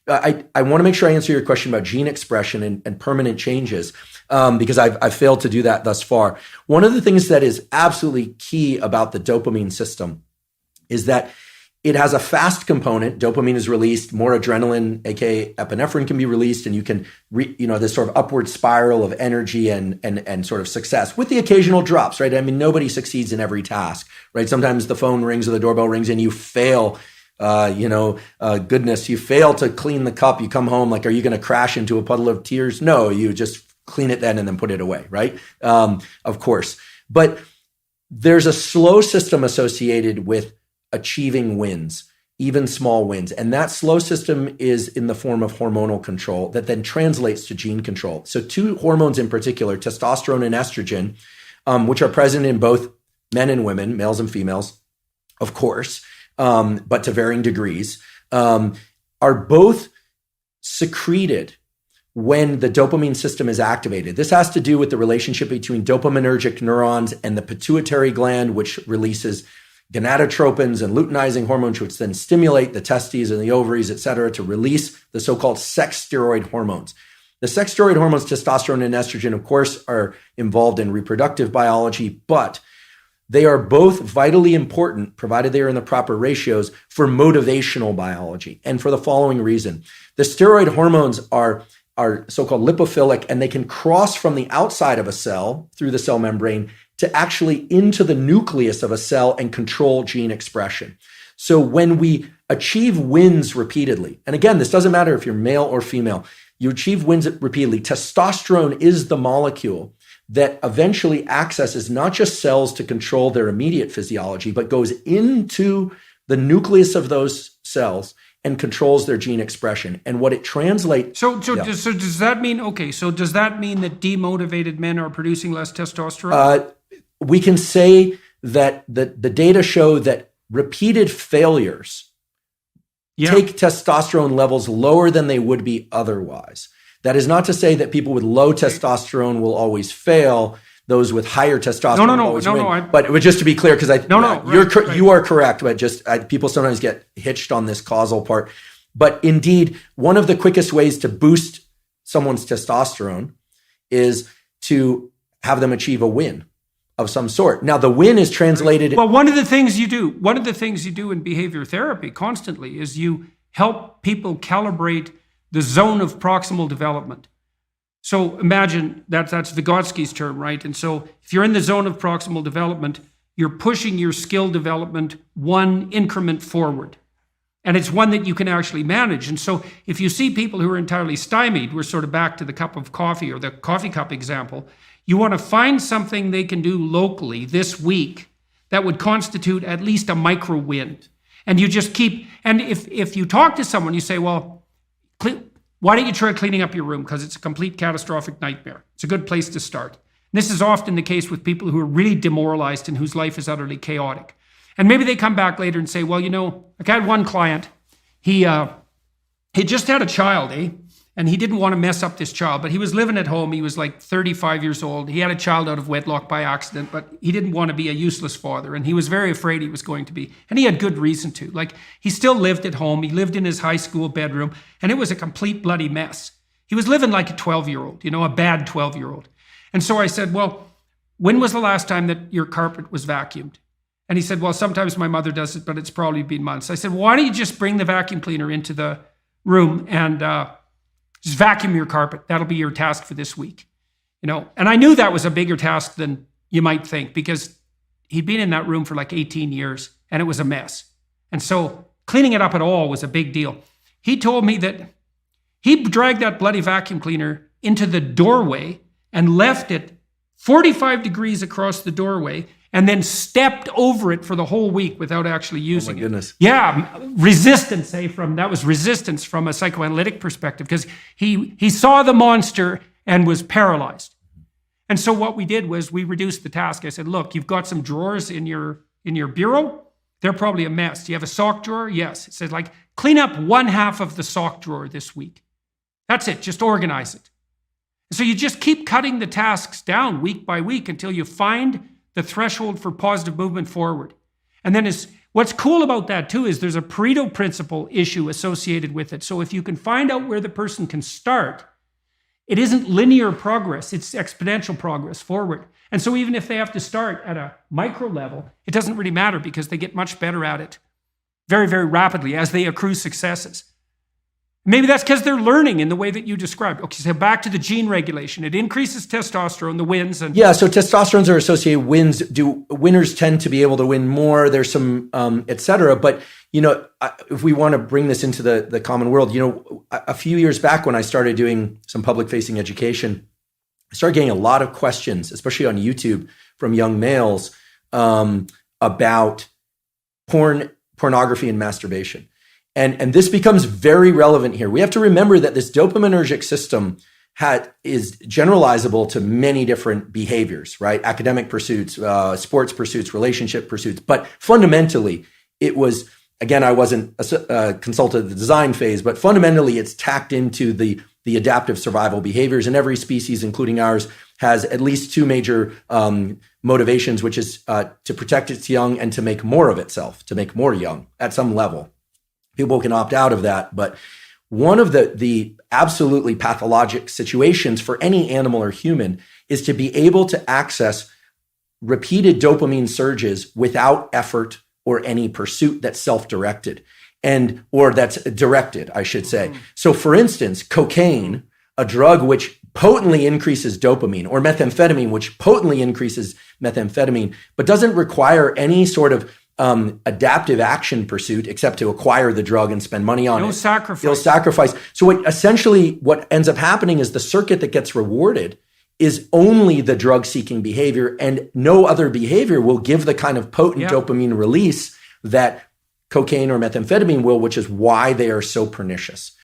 I want to make sure I answer your question about gene expression and permanent changes, because I've failed to do that thus far. One of the things that is absolutely key about the dopamine system is that it has a fast component. Dopamine is released, more adrenaline, aka epinephrine, can be released, and you can, this sort of upward spiral of energy and sort of success with the occasional drops, right? I mean, nobody succeeds in every task, right? Sometimes the phone rings or the doorbell rings and you fail. Goodness, you fail to clean the cup. You come home, like, are you going to crash into a puddle of tears? No, you just clean it then and then put it away, right? Of course. But there's a slow system associated with achieving wins, even small wins. And that slow system is in the form of hormonal control that then translates to gene control. So two hormones in particular, testosterone and estrogen, which are present in both men and women, males and females, of course, but to varying degrees, are both secreted when the dopamine system is activated. This has to do with the relationship between dopaminergic neurons and the pituitary gland, which releases gonadotropins and luteinizing hormones, which then stimulate the testes and the ovaries, et cetera, to release the so-called sex steroid hormones. The sex steroid hormones, testosterone and estrogen, of course, are involved in reproductive biology, but they are both vitally important, provided they are in the proper ratios, for motivational biology. And for the following reason: the steroid hormones are so-called lipophilic, and they can cross from the outside of a cell through the cell membrane to actually into the nucleus of a cell and control gene expression. So when we achieve wins repeatedly, and again, this doesn't matter if you're male or female, you achieve wins repeatedly. Testosterone is the molecule that eventually accesses not just cells to control their immediate physiology, but goes into the nucleus of those cells and controls their gene expression. And what it translates... So does that mean, does that mean that demotivated men are producing less testosterone? We can say that the data show that repeated failures take testosterone levels lower than they would be otherwise. That is not to say that people with low testosterone will always fail. Those with higher testosterone will always win. But it was just to be clear, because you are correct, but people sometimes get hitched on this causal part. But indeed, one of the quickest ways to boost someone's testosterone is to have them achieve a win of some sort. Now, the win is translated... Well, one of the things you do in behavior therapy constantly is you help people calibrate the zone of proximal development. So imagine that's Vygotsky's term, right? And so if you're in the zone of proximal development, you're pushing your skill development one increment forward. And it's one that you can actually manage. And so if you see people who are entirely stymied, we're sort of back to the cup of coffee or the coffee cup example, you want to find something they can do locally this week that would constitute at least a micro win. And you just keep, and if you talk to someone, you say, well, why don't you try cleaning up your room? Because it's a complete catastrophic nightmare. It's a good place to start. And this is often the case with people who are really demoralized and whose life is utterly chaotic. And maybe they come back later and say, well, like I had one client, he just had a child, and he didn't want to mess up this child, but he was living at home. He was like 35 years old. He had a child out of wedlock by accident, but he didn't want to be a useless father. And he was very afraid he was going to be. And he had good reason to. Like, he still lived at home. He lived in his high school bedroom, and it was a complete bloody mess. He was living like a 12-year-old, a bad 12-year-old. And so I said, well, when was the last time that your carpet was vacuumed? And he said, well, sometimes my mother does it, but it's probably been months. I said, well, why don't you just bring the vacuum cleaner into the room and just vacuum your carpet. That'll be your task for this week. And I knew that was a bigger task than you might think, because he'd been in that room for like 18 years and it was a mess. And so cleaning it up at all was a big deal. He told me that he dragged that bloody vacuum cleaner into the doorway and left it 45 degrees across the doorway and then stepped over it for the whole week without actually using it. Oh my goodness. Yeah, resistance, that was resistance from a psychoanalytic perspective, because he saw the monster and was paralyzed. And so what we did was we reduced the task. I said, look, you've got some drawers in your bureau. They're probably a mess. Do you have a sock drawer? Yes. It said, like, clean up one half of the sock drawer this week. That's it. Just organize it. So you just keep cutting the tasks down week by week until you find the threshold for positive movement forward. And then What's cool about that too is there's a Pareto principle issue associated with it. So if you can find out where the person can start, it isn't linear progress, it's exponential progress forward. And so even if they have to start at a micro level, it doesn't really matter because they get much better at it very, very rapidly as they accrue successes. Maybe that's because they're learning in the way that you described. Okay, so back to the gene regulation. It increases testosterone, the wins. And yeah, so testosterones are associated wins. Winners tend to be able to win more? There's some, et cetera. But, if we want to bring this into the common world, a few years back when I started doing some public facing education, I started getting a lot of questions, especially on YouTube from young males, about pornography and masturbation. And this becomes very relevant here. We have to remember that this dopaminergic system is generalizable to many different behaviors, right? Academic pursuits, sports pursuits, relationship pursuits. But fundamentally, it was, again, I wasn't a consultant at the design phase, but fundamentally, it's tacked into the adaptive survival behaviors. And every species, including ours, has at least two major motivations, which is to protect its young and to make more of itself, to make more young at some level. People can opt out of that, but one of the absolutely pathologic situations for any animal or human is to be able to access repeated dopamine surges without effort or any pursuit that's self-directed or that's directed, I should say. So for instance, cocaine, a drug which potently increases dopamine, or methamphetamine, which potently increases methamphetamine, but doesn't require any sort of adaptive action pursuit except to acquire the drug and spend money on it. No sacrifice. So what ends up happening is the circuit that gets rewarded is only the drug-seeking behavior, and no other behavior will give the kind of potent dopamine release that cocaine or methamphetamine will, which is why they are so pernicious.